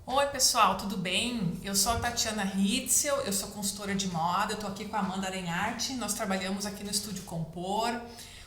Oi pessoal, tudo bem? Eu sou a Tatiana Ritzel, eu sou consultora de moda, eu estou aqui com a Amanda Arenharte, nós trabalhamos aqui no Estúdio Compor.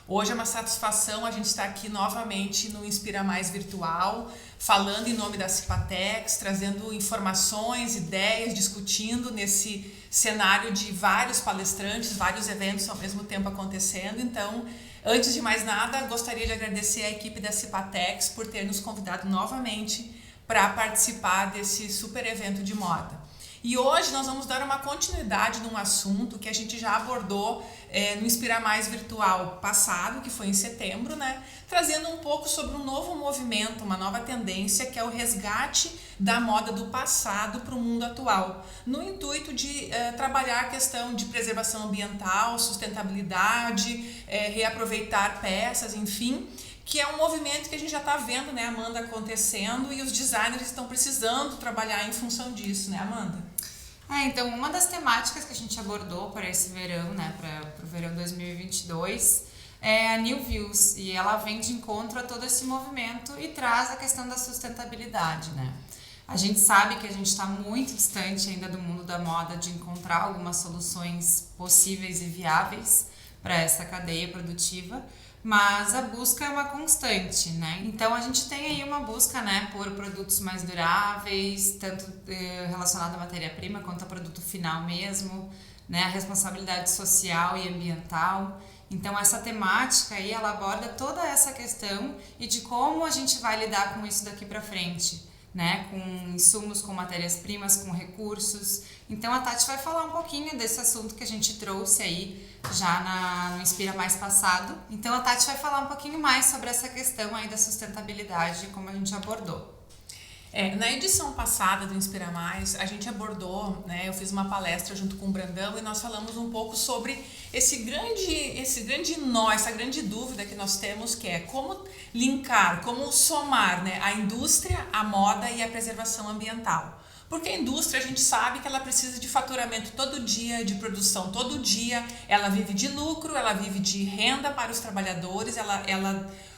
Hoje é uma satisfação a gente estar aqui novamente no Inspira Mais Virtual, falando em nome da Cipatex, trazendo informações, ideias, discutindo nesse cenário de vários palestrantes, vários eventos ao mesmo tempo acontecendo. Então, antes de mais nada, gostaria de agradecer à equipe da Cipatex por ter nos convidado novamente para participar desse super evento de moda. E hoje nós vamos dar uma continuidade num assunto que a gente já abordou no Inspira Mais Virtual passado, que foi em setembro, né? Trazendo um pouco sobre um novo movimento, uma nova tendência, que é o resgate da moda do passado para o mundo atual, no intuito de trabalhar a questão de preservação ambiental, sustentabilidade, reaproveitar peças, enfim, que é um movimento que a gente já está vendo, né, Amanda, acontecendo, e os designers estão precisando trabalhar em função disso, né, Amanda? Então, uma das temáticas que a gente abordou para esse verão, né, para o verão 2022, é a New Views, e ela vem de encontro a todo esse movimento e traz a questão da sustentabilidade, né? A gente sabe que a gente está muito distante ainda do mundo da moda de encontrar algumas soluções possíveis e viáveis para essa cadeia produtiva, mas a busca é uma constante, né? Então a gente tem aí uma busca, né, por produtos mais duráveis, tanto relacionado à matéria-prima quanto ao produto final mesmo, né? A responsabilidade social e ambiental. Então essa temática aí, ela aborda toda essa questão e de como a gente vai lidar com isso daqui para frente, né? Com insumos, com matérias-primas, com recursos. Então a Tati vai falar um pouquinho desse assunto que a gente trouxe aí já no Inspira Mais passado. Então a Tati vai falar um pouquinho mais sobre essa questão aí da sustentabilidade, como a gente abordou. Na edição passada do Inspira Mais, a gente abordou, né, eu fiz uma palestra junto com o Brandão e nós falamos um pouco sobre esse grande nó, essa grande dúvida que nós temos, que é como linkar, como somar, né, a indústria, a moda e a preservação ambiental. Porque a indústria, a gente sabe que ela precisa de faturamento todo dia, de produção todo dia, ela vive de lucro, ela vive de renda para os trabalhadores,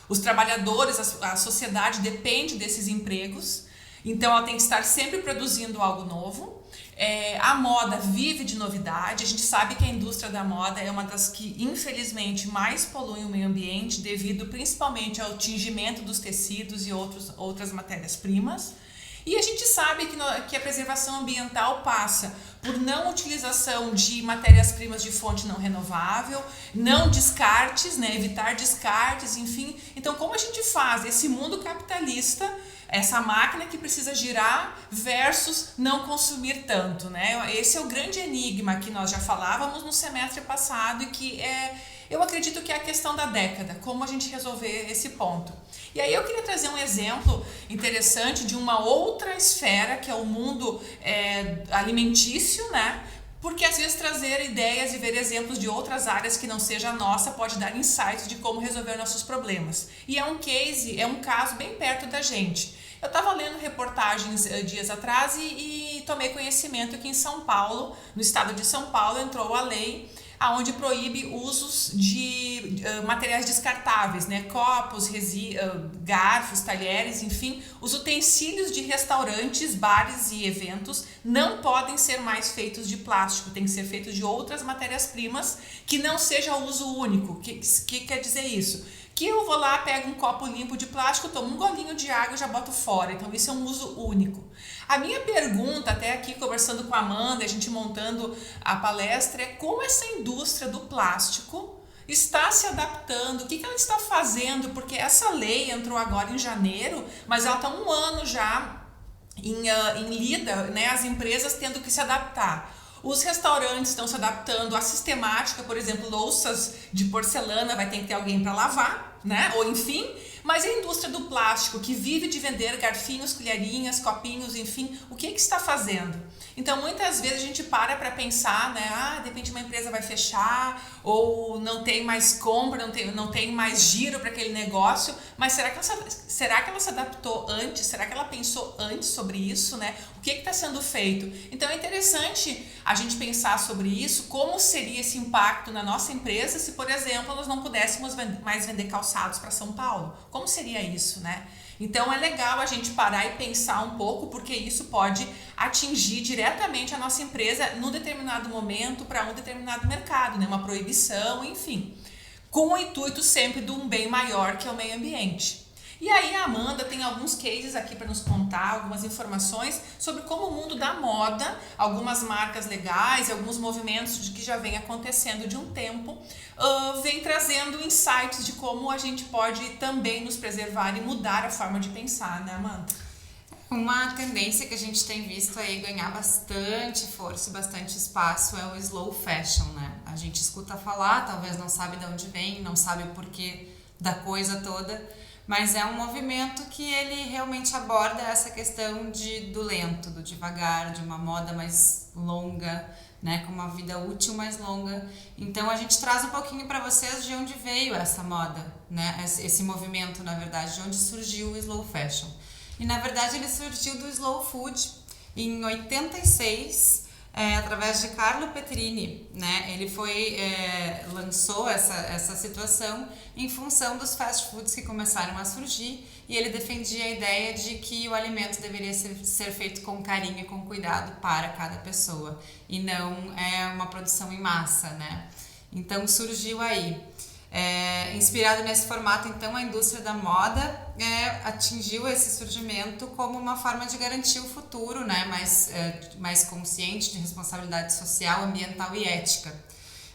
os trabalhadores, a sociedade depende desses empregos. Então ela tem que estar sempre produzindo algo novo. A moda vive de novidade. A gente sabe que a indústria da moda é uma das que infelizmente mais polui o meio ambiente, devido principalmente ao tingimento dos tecidos e outras matérias-primas. E a gente sabe que a preservação ambiental passa por não utilização de matérias-primas de fonte não renovável, não descartes, né, evitar descartes, enfim. Então, como a gente faz esse mundo capitalista, essa máquina que precisa girar versus não consumir tanto, né? Esse é o grande enigma que nós já falávamos no semestre passado e que eu acredito que é a questão da década, como a gente resolver esse ponto. E aí eu queria trazer um exemplo interessante de uma outra esfera, que é o mundo alimentício, né? Porque às vezes trazer ideias e ver exemplos de outras áreas que não seja a nossa pode dar insights de como resolver nossos problemas. E é um caso bem perto da gente. Eu estava lendo reportagens dias atrás e tomei conhecimento que em São Paulo, no estado de São Paulo, entrou a lei onde proíbe usos de materiais descartáveis, né? Copos, garfos, talheres, enfim, os utensílios de restaurantes, bares e eventos não podem ser mais feitos de plástico, tem que ser feitos de outras matérias-primas que não seja uso único. O que quer dizer isso? Que eu vou lá, pego um copo limpo de plástico, tomo um golinho de água e já boto fora. Então isso é um uso único. A minha pergunta, até aqui conversando com a Amanda, a gente montando a palestra, é como essa indústria do plástico está se adaptando, o que ela está fazendo, porque essa lei entrou agora em janeiro, mas ela está um ano já em lida, né, as empresas tendo que se adaptar. Os restaurantes estão se adaptando à sistemática, por exemplo, louças de porcelana vai ter que ter alguém para lavar, né? Ou enfim, mas a indústria do plástico, que vive de vender garfinhos, colherinhas, copinhos, enfim, o que está fazendo? Então, muitas vezes a gente para pensar, né? De repente uma empresa vai fechar, ou não tem mais compra, não tem mais giro para aquele negócio, mas será que ela se adaptou antes? Será que ela pensou antes sobre isso, né? O que está sendo feito? Então, é interessante a gente pensar sobre isso, como seria esse impacto na nossa empresa se, por exemplo, nós não pudéssemos mais vender calçados para São Paulo. Como seria isso, né? Então é legal a gente parar e pensar um pouco, porque isso pode atingir diretamente a nossa empresa num determinado momento para um determinado mercado, né? Uma proibição, enfim, com o intuito sempre de um bem maior que é o meio ambiente. E aí a Amanda tem alguns cases aqui para nos contar, algumas informações sobre como o mundo da moda, algumas marcas legais, alguns movimentos de que já vem acontecendo de um tempo, vem trazendo insights de como a gente pode também nos preservar e mudar a forma de pensar, né, Amanda? Uma tendência que a gente tem visto aí ganhar bastante força e bastante espaço é o slow fashion, né? A gente escuta falar, talvez não sabe de onde vem, não sabe o porquê da coisa toda, mas é um movimento que ele realmente aborda essa questão do lento, do devagar, de uma moda mais longa, né, com uma vida útil mais longa. Então a gente traz um pouquinho para vocês de onde veio essa moda, né, esse movimento, na verdade, de onde surgiu o slow fashion. E na verdade ele surgiu do slow food em 86, através de Carlo Petrini, né? Ele lançou essa situação em função dos fast foods que começaram a surgir, e ele defendia a ideia de que o alimento deveria ser feito com carinho e com cuidado para cada pessoa, e não uma produção em massa, né? Então surgiu aí. Inspirado nesse formato, então, a indústria da moda atingiu esse surgimento como uma forma de garantir o futuro, né, mais consciente, de responsabilidade social, ambiental e ética.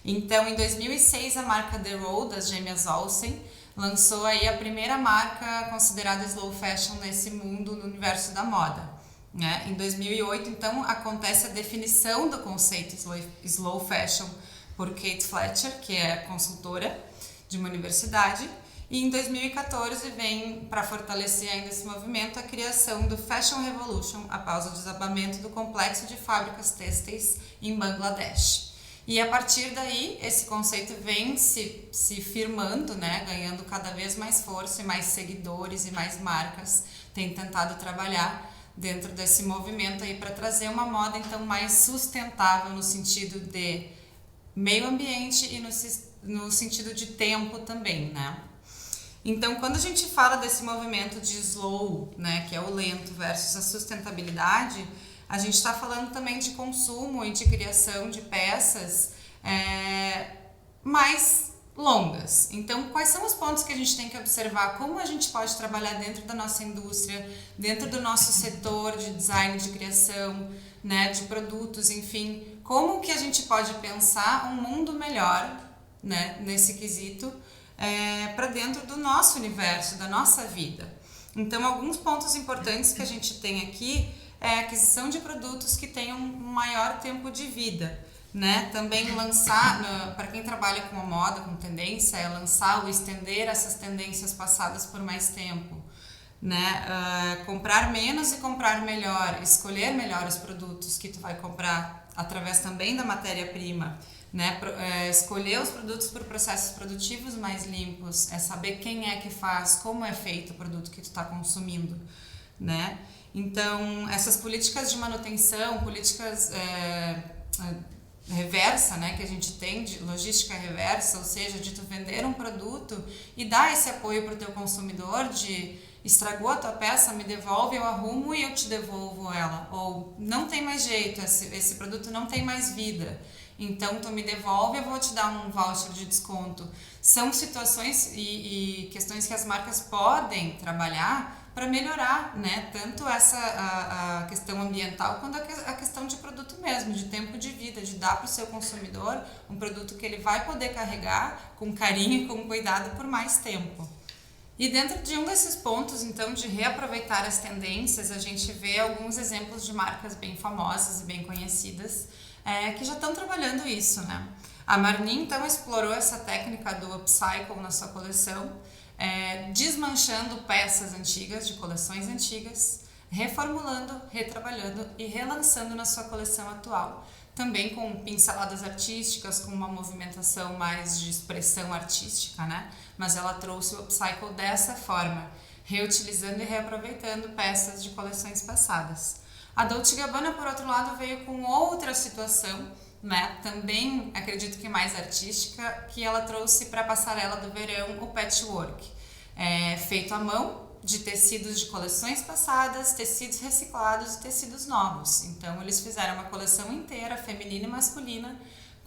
Então, em 2006, a marca The Row, das gêmeas Olsen, lançou aí a primeira marca considerada slow fashion nesse mundo, no universo da moda, né? Em 2008, então, acontece a definição do conceito slow fashion por Kate Fletcher, que é consultora de uma universidade, e em 2014 vem, para fortalecer ainda esse movimento, a criação do Fashion Revolution após o desabamento do complexo de fábricas têxteis em Bangladesh. E a partir daí, esse conceito vem se firmando, né, ganhando cada vez mais força e mais seguidores e mais marcas têm tentado trabalhar dentro desse movimento aí para trazer uma moda então mais sustentável no sentido de meio ambiente e no sentido de tempo também, né? Então, quando a gente fala desse movimento de slow, né, que é o lento versus a sustentabilidade, a gente está falando também de consumo e de criação de peças mais longas. Então, quais são os pontos que a gente tem que observar? Como a gente pode trabalhar dentro da nossa indústria, dentro do nosso setor de design, de criação, né, de produtos, enfim, como que a gente pode pensar um mundo melhor, né, nesse quesito, para dentro do nosso universo, da nossa vida. Então, alguns pontos importantes que a gente tem aqui é a aquisição de produtos que tenham um maior tempo de vida, né? Também lançar, para quem trabalha com a moda, com tendência, é lançar ou estender essas tendências passadas por mais tempo, né? Comprar menos e comprar melhor, escolher melhor os produtos que tu vai comprar através também da matéria-prima, né? Escolher os produtos por processos produtivos mais limpos, saber quem é que faz, como é feito o produto que tu está consumindo, né? Então, essas políticas de manutenção, políticas reversa, né, que a gente tem, de logística reversa, ou seja, de tu vender um produto e dar esse apoio para o teu consumidor de estragou a tua peça, me devolve, eu arrumo e eu te devolvo ela. Ou não tem mais jeito, esse produto não tem mais vida, então tu me devolve, eu vou te dar um voucher de desconto. São situações e questões que as marcas podem trabalhar para melhorar, né, tanto a questão ambiental quanto a questão de produto mesmo, de tempo de vida, de dar para o seu consumidor um produto que ele vai poder carregar com carinho e com cuidado por mais tempo. E dentro de um desses pontos, então, de reaproveitar as tendências, a gente vê alguns exemplos de marcas bem famosas e bem conhecidas que já estão trabalhando isso, né? A Marni, então, explorou essa técnica do upcycle na sua coleção, desmanchando peças antigas, de coleções antigas, reformulando, retrabalhando e relançando na sua coleção atual. Também com pinceladas artísticas, com uma movimentação mais de expressão artística, né? Mas ela trouxe o upcycle dessa forma, reutilizando e reaproveitando peças de coleções passadas. A Dolce & Gabbana, por outro lado, veio com outra situação, né? Também acredito que mais artística, que ela trouxe para a passarela do verão o patchwork. feito à mão, de tecidos de coleções passadas, tecidos reciclados e tecidos novos. Então eles fizeram uma coleção inteira, feminina e masculina,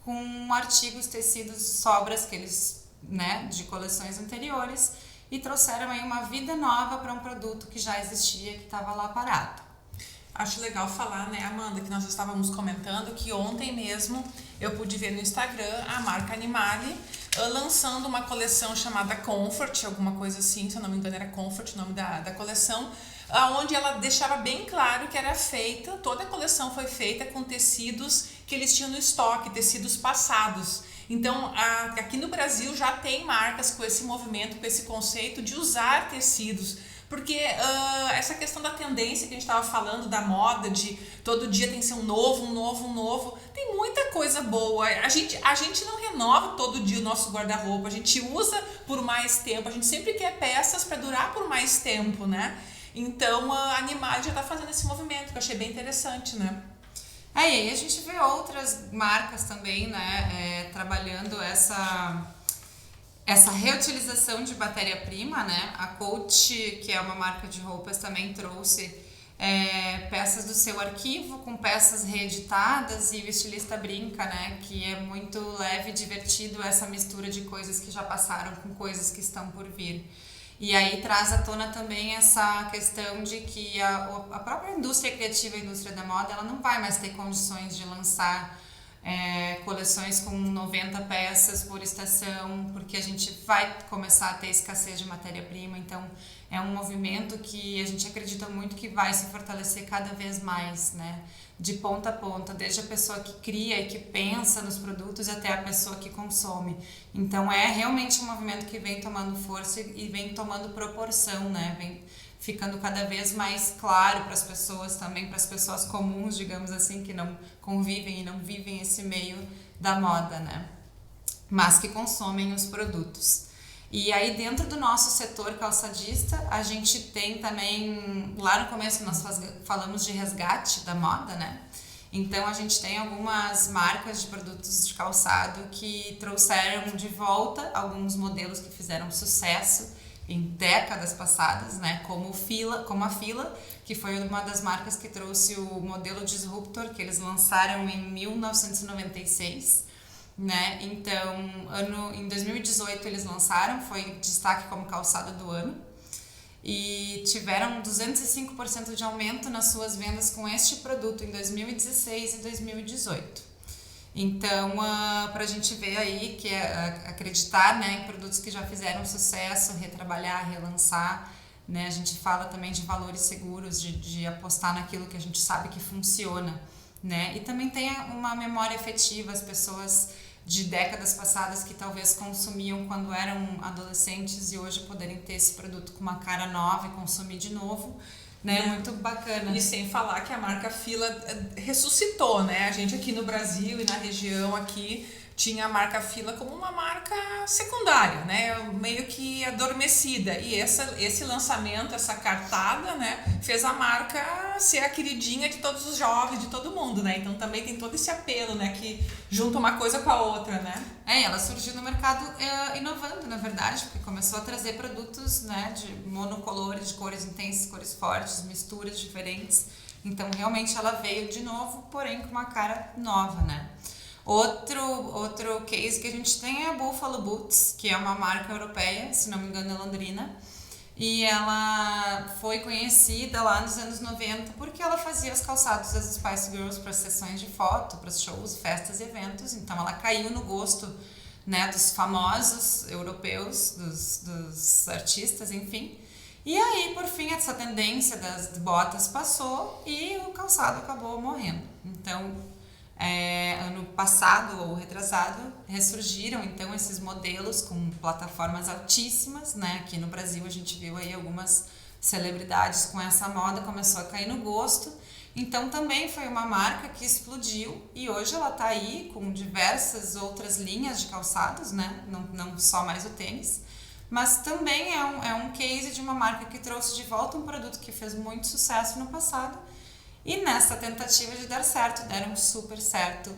com artigos, tecidos, sobras que eles, né, de coleções anteriores, e trouxeram aí uma vida nova para um produto que já existia, que estava lá parado. Acho legal falar, né, Amanda, que nós estávamos comentando que ontem mesmo eu pude ver no Instagram a marca Animale lançando uma coleção chamada Comfort, alguma coisa assim, se eu não me engano era Comfort o nome da coleção, onde ela deixava bem claro que era feita, toda a coleção foi feita com tecidos que eles tinham no estoque, tecidos passados. Então, aqui no Brasil já tem marcas com esse movimento, com esse conceito de usar tecidos. Porque essa questão da tendência que a gente estava falando, da moda, de todo dia tem que ser um novo, tem muita coisa boa. A gente não renova todo dia o nosso guarda-roupa, a gente usa por mais tempo, a gente sempre quer peças para durar por mais tempo, né? Então a Animale já está fazendo esse movimento, que eu achei bem interessante, né? E aí a gente vê outras marcas também, né, trabalhando essa reutilização de matéria-prima, né? A Coach, que é uma marca de roupas, também trouxe peças do seu arquivo com peças reeditadas, e o estilista brinca, né, que é muito leve e divertido essa mistura de coisas que já passaram com coisas que estão por vir. E aí traz à tona também essa questão de que a própria indústria criativa, a indústria da moda, ela não vai mais ter condições de lançar coleções com 90 peças por estação, porque a gente vai começar a ter escassez de matéria-prima. Então é um movimento que a gente acredita muito que vai se fortalecer cada vez mais, né? De ponta a ponta, desde a pessoa que cria e que pensa nos produtos até a pessoa que consome. Então é realmente um movimento que vem tomando força e vem tomando proporção, né? Vem ficando cada vez mais claro para as pessoas, também para as pessoas comuns, digamos assim, que não convivem e não vivem esse meio da moda, né? Mas que consomem os produtos. E aí dentro do nosso setor calçadista, a gente tem também, lá no começo nós falamos de resgate da moda, né? Então a gente tem algumas marcas de produtos de calçado que trouxeram de volta alguns modelos que fizeram sucesso em décadas passadas, né? Como a Fila, que foi uma das marcas que trouxe o modelo Disruptor, que eles lançaram em 1996. Né? Então, em 2018 eles lançaram, foi destaque como calçado do ano, e tiveram 205% de aumento nas suas vendas com este produto em 2016 e 2018. Então, para a gente ver aí que acreditar, né, em produtos que já fizeram sucesso, retrabalhar, relançar, né? A gente fala também de valores seguros, de apostar naquilo que a gente sabe que funciona, né? E também tem uma memória efetiva, as pessoas de décadas passadas que talvez consumiam quando eram adolescentes e hoje poderem ter esse produto com uma cara nova e consumir de novo, né? Muito bacana. E sem falar que a marca Fila ressuscitou, né? A gente aqui no Brasil e na região aqui tinha a marca Fila como uma marca secundária, né? Meio que adormecida. E esse lançamento, essa cartada, né? Fez a marca ser a queridinha de todos os jovens, de todo mundo, né? Então também tem todo esse apelo, né? Que junta uma coisa com a outra, né? Ela surgiu no mercado inovando, na verdade, porque começou a trazer produtos, né? De monocolores, de cores intensas, cores fortes, misturas diferentes. Então realmente ela veio de novo, porém com uma cara nova, né? Outro case que a gente tem é a Buffalo Boots, que é uma marca europeia, se não me engano é londrina, e ela foi conhecida lá nos anos 90 porque ela fazia os calçados das Spice Girls para sessões de foto, para shows, festas e eventos. Então ela caiu no gosto, né, dos famosos europeus, dos artistas, enfim. E aí, por fim, essa tendência das botas passou e o calçado acabou morrendo. Então, ano passado ou retrasado, ressurgiram então esses modelos com plataformas altíssimas, né? Aqui no Brasil a gente viu aí algumas celebridades com essa moda, começou a cair no gosto. Então também foi uma marca que explodiu e hoje ela está aí com diversas outras linhas de calçados, né? Não só mais o tênis, mas também é um case de uma marca que trouxe de volta um produto que fez muito sucesso no passado. E nessa tentativa de dar certo, deram super certo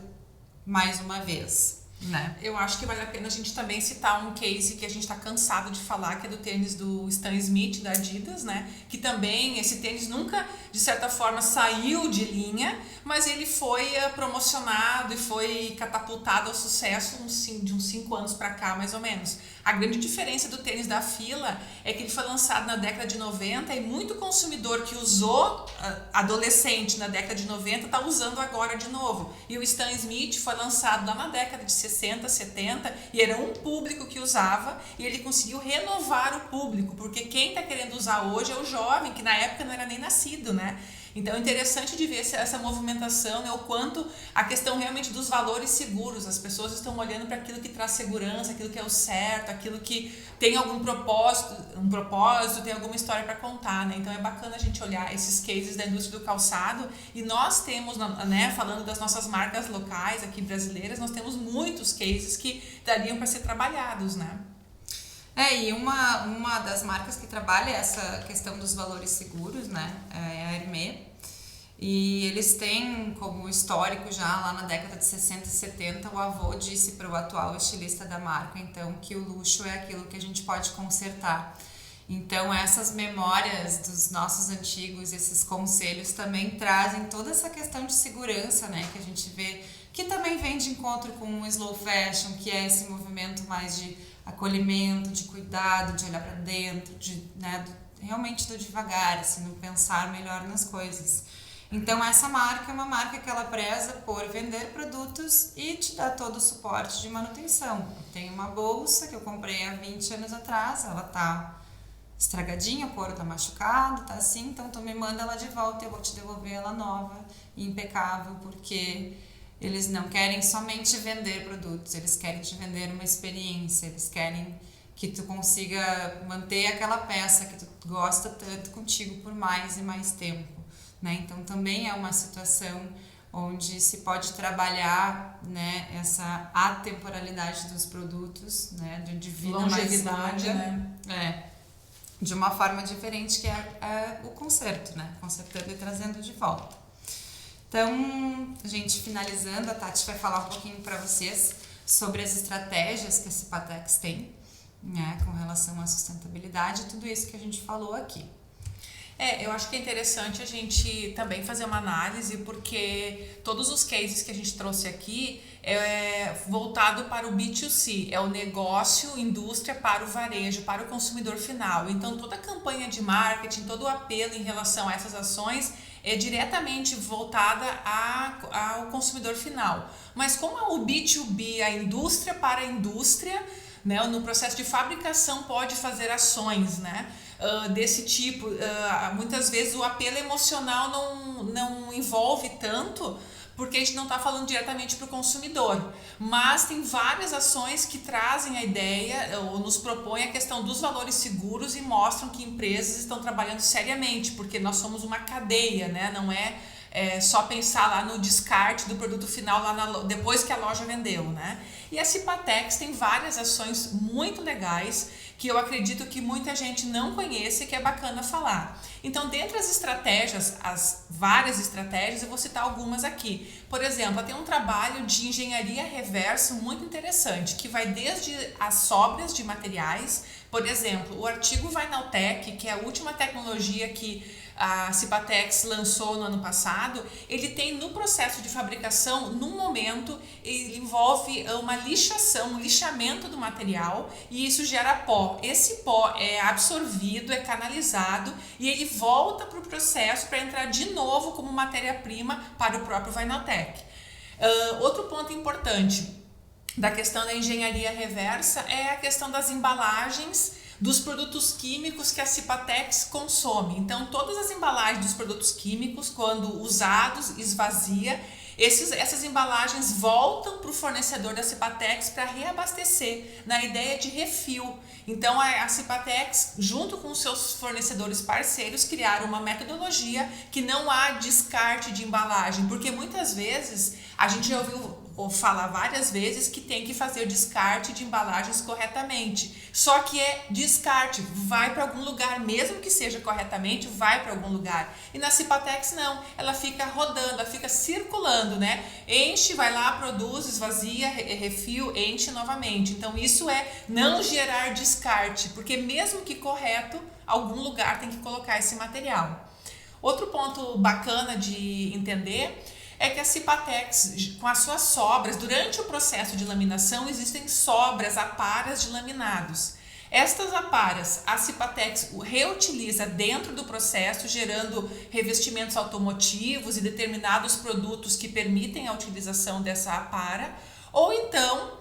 mais uma vez. né? Eu acho que vale a pena a gente também citar um case que a gente está cansado de falar, que é do tênis do Stan Smith, da Adidas, né? Que também, esse tênis nunca, de certa forma, saiu de linha, mas ele foi promocionado e foi catapultado ao sucesso de uns 5 anos para cá, mais ou menos. A grande diferença do tênis da Fila é que ele foi lançado na década de 90 e muito consumidor que usou adolescente na década de 90 está usando agora de novo. E o Stan Smith foi lançado lá na década de 60, 70 e era um público que usava e ele conseguiu renovar o público, porque quem está querendo usar hoje é o jovem, que na época não era nem nascido, né? Então é interessante de ver essa movimentação, né, o quanto a questão realmente dos valores seguros, as pessoas estão olhando para aquilo que traz segurança, aquilo que é o certo, aquilo que tem algum propósito, tem alguma história para contar, né? Então é bacana a gente olhar esses cases da indústria do calçado e nós temos, né, falando das nossas marcas locais aqui brasileiras, nós temos muitos cases que dariam para ser trabalhados, né? E uma das marcas que trabalha essa questão dos valores seguros, né, é a Hermès. E eles têm como histórico já lá na década de 60 e 70, o avô disse para o atual estilista da marca, então, que o luxo é aquilo que a gente pode consertar. Então, essas memórias dos nossos antigos, esses conselhos também trazem toda essa questão de segurança, né, que a gente vê, que também vem de encontro com o slow fashion, que é esse movimento mais de acolhimento, de cuidado, de olhar para dentro, realmente do devagar, assim, no pensar melhor nas coisas. Então essa marca é uma marca que ela preza por vender produtos e te dá todo o suporte de manutenção. Eu tenho uma bolsa que eu comprei há 20 anos atrás, ela tá estragadinha, o couro tá machucado, tá assim, então tu me manda ela de volta e eu vou te devolver ela nova e impecável, porque eles não querem somente vender produtos, eles querem te vender uma experiência, eles querem que tu consiga manter aquela peça que tu gosta tanto contigo por mais e mais tempo, né? Então também é uma situação onde se pode trabalhar, né, essa atemporalidade dos produtos, né, de vida mais longa, né? De uma forma diferente, que é o conserto, né? Consertando e trazendo de volta. Então, gente, finalizando, a Tati vai falar um pouquinho para vocês sobre as estratégias que a Cipatex tem, né, com relação à sustentabilidade e tudo isso que a gente falou aqui. Eu acho que é interessante a gente também fazer uma análise, porque todos os cases que a gente trouxe aqui é voltado para o B2C, é o negócio, indústria para o varejo, para o consumidor final. Então toda a campanha de marketing, todo o apelo em relação a essas ações é diretamente voltada ao consumidor final. Mas como o B2B, a indústria para a indústria, né, no processo de fabricação pode fazer ações, né, desse tipo, muitas vezes o apelo emocional não envolve tanto, porque a gente não está falando diretamente para o consumidor, mas tem várias ações que trazem a ideia ou nos propõem a questão dos valores seguros e mostram que empresas estão trabalhando seriamente, porque nós somos uma cadeia, né? Não é só pensar lá no descarte do produto final lá depois que a loja vendeu, né? E a Cipatex tem várias ações muito legais que eu acredito que muita gente não conhece e que é bacana falar. Então, dentre as estratégias, as várias estratégias, eu vou citar algumas aqui. Por exemplo, ela tem um trabalho de engenharia reversa muito interessante, que vai desde as sobras de materiais. Por exemplo, o artigo Vinyltech, que é a última tecnologia que a Cipatex lançou no ano passado, ele tem no processo de fabricação, num momento, ele envolve uma lixação, um lixamento do material e isso gera pó. Esse pó é absorvido, é canalizado e ele volta para o processo para entrar de novo como matéria-prima para o próprio Vinyltech. Outro ponto importante da questão da engenharia reversa é a questão das embalagens dos produtos químicos que a Cipatex consome. Então, todas as embalagens dos produtos químicos, quando usados, esvazia, essas embalagens voltam para o fornecedor da Cipatex para reabastecer, na ideia de refil. Então, a Cipatex, junto com os seus fornecedores parceiros, criaram uma metodologia que não há descarte de embalagem, porque muitas vezes a gente já ouviu falar várias vezes que tem que fazer descarte de embalagens corretamente. Só que é descarte, vai para algum lugar, mesmo que seja corretamente, vai para algum lugar. E na Cipatex não, ela fica rodando, ela fica fica circulando, né? Enche, vai lá, produz, esvazia, refil, enche novamente. Então isso é não gerar descarte, porque mesmo que correto, algum lugar tem que colocar esse material. Outro ponto bacana de entender é que a Cipatex, com as suas sobras, durante o processo de laminação, existem sobras, aparas de laminados. Estas aparas, a Cipatex reutiliza dentro do processo, gerando revestimentos automotivos e determinados produtos que permitem a utilização dessa apara, ou então,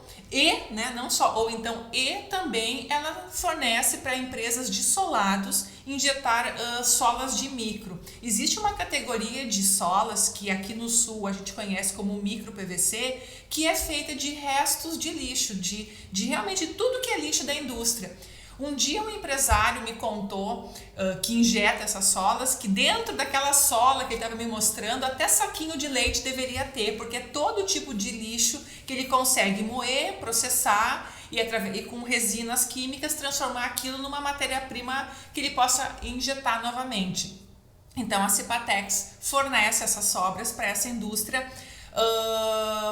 também ela fornece para empresas de solados injetar solas de micro. Existe uma categoria de solas que aqui no sul a gente conhece como micro PVC, que é feita de restos de lixo, de realmente tudo que é lixo da indústria. Um dia um empresário me contou que injeta essas solas, que dentro daquela sola que ele estava me mostrando, até saquinho de leite deveria ter, porque é todo tipo de lixo que ele consegue moer, processar e com resinas químicas transformar aquilo numa matéria-prima que ele possa injetar novamente. Então a Cipatex fornece essas sobras para essa indústria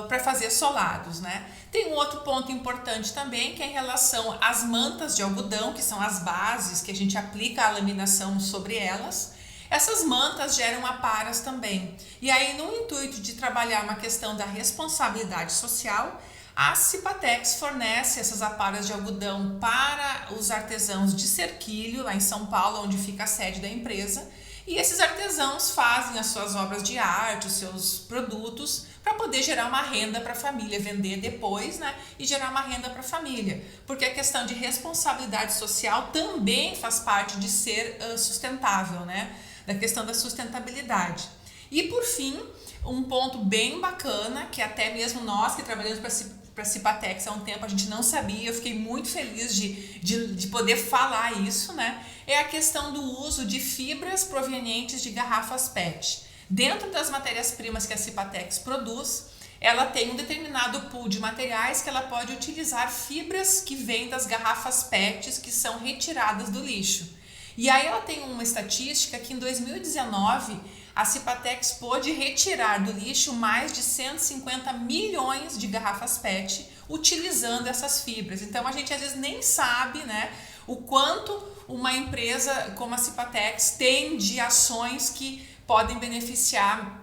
para fazer solados, né? Tem um outro ponto importante também, que é em relação às mantas de algodão, que são as bases que a gente aplica a laminação sobre elas. Essas mantas geram aparas também. E aí, no intuito de trabalhar uma questão da responsabilidade social, a Cipatex fornece essas aparas de algodão para os artesãos de Cerquilho, lá em São Paulo, onde fica a sede da empresa. E esses artesãos fazem as suas obras de arte, os seus produtos, para poder gerar uma renda para a família, vender depois, né? E gerar uma renda para a família. Porque a questão de responsabilidade social também faz parte de ser sustentável, né? Da questão da sustentabilidade. E por fim, um ponto bem bacana, que até mesmo nós que trabalhamos para a Cipatex há um tempo a gente não sabia, eu fiquei muito feliz de poder falar isso, né? É a questão do uso de fibras provenientes de garrafas PET. Dentro das matérias-primas que a Cipatex produz, ela tem um determinado pool de materiais que ela pode utilizar fibras que vêm das garrafas PETs que são retiradas do lixo. E aí ela tem uma estatística que em 2019 a Cipatex pôde retirar do lixo mais de 150 milhões de garrafas PET utilizando essas fibras. Então a gente às vezes nem sabe, né, o quanto uma empresa como a Cipatex tem de ações que podem beneficiar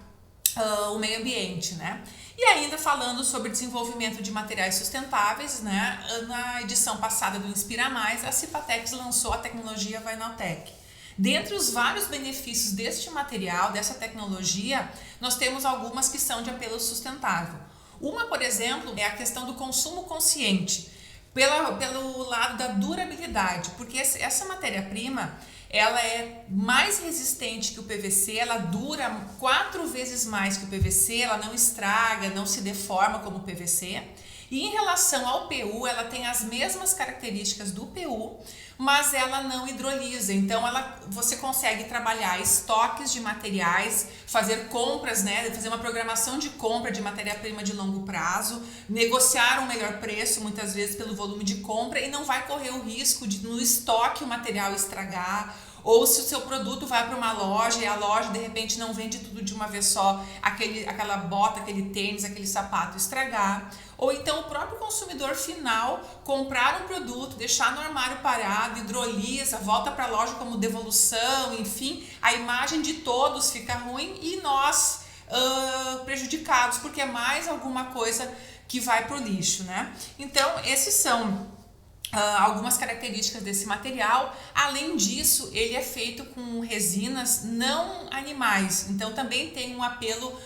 o meio ambiente, né? E ainda falando sobre desenvolvimento de materiais sustentáveis, né? Na edição passada do Inspira Mais, a Cipatex lançou a tecnologia Vinyltech. Dentre os vários benefícios deste material, dessa tecnologia, nós temos algumas que são de apelo sustentável. Uma, por exemplo, é a questão do consumo consciente, pelo lado da durabilidade, porque essa matéria-prima ela é mais resistente que o PVC, ela dura 4 vezes mais que o PVC, ela não estraga, não se deforma como o PVC. E em relação ao PU, ela tem as mesmas características do PU, mas ela não hidrolisa. Então você consegue trabalhar estoques de materiais, fazer compras, né, fazer uma programação de compra de matéria-prima de longo prazo, negociar um melhor preço, muitas vezes pelo volume de compra, e não vai correr o risco de no estoque o material estragar, ou se o seu produto vai para uma loja e a loja de repente não vende tudo de uma vez só, aquela bota, aquele tênis, aquele sapato estragar. Ou então o próprio consumidor final comprar um produto, deixar no armário parado, hidrolisa, volta para a loja como devolução, enfim, a imagem de todos fica ruim e nós prejudicados, porque é mais alguma coisa que vai para o lixo, né? Então, esses são algumas características desse material. Além disso, ele é feito com resinas não animais, então também tem um apelo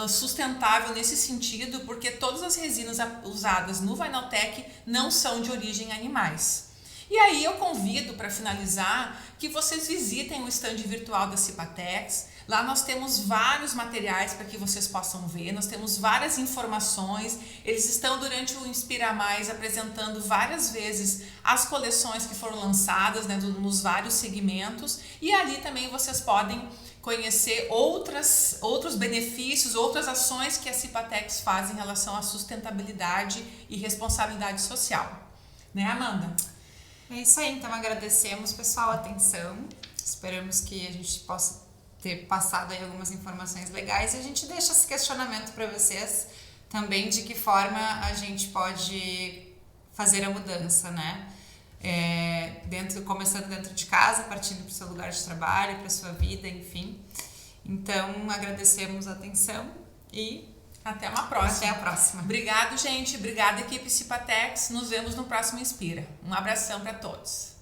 sustentável nesse sentido, porque todas as resinas usadas no Vinyltech não são de origem animais. E aí eu convido, para finalizar, que vocês visitem o stand virtual da Cipatex. Lá nós temos vários materiais para que vocês possam ver, nós temos várias informações. Eles estão durante o Inspira Mais apresentando várias vezes as coleções que foram lançadas, né, nos vários segmentos, e ali também vocês podem conhecer outros benefícios, outras ações que a Cipatex faz em relação à sustentabilidade e responsabilidade social. Né, Amanda? É isso aí, então agradecemos, pessoal, a atenção. Esperamos que a gente possa ter passado aí algumas informações legais, e a gente deixa esse questionamento para vocês também, de que forma a gente pode fazer a mudança, né? Começando dentro de casa, partindo para o seu lugar de trabalho, para a sua vida, enfim. Então, agradecemos a atenção e até uma próxima. Até a próxima. Obrigado, gente. Obrigada, equipe Cipatex. Nos vemos no próximo Inspira. Um abração para todos.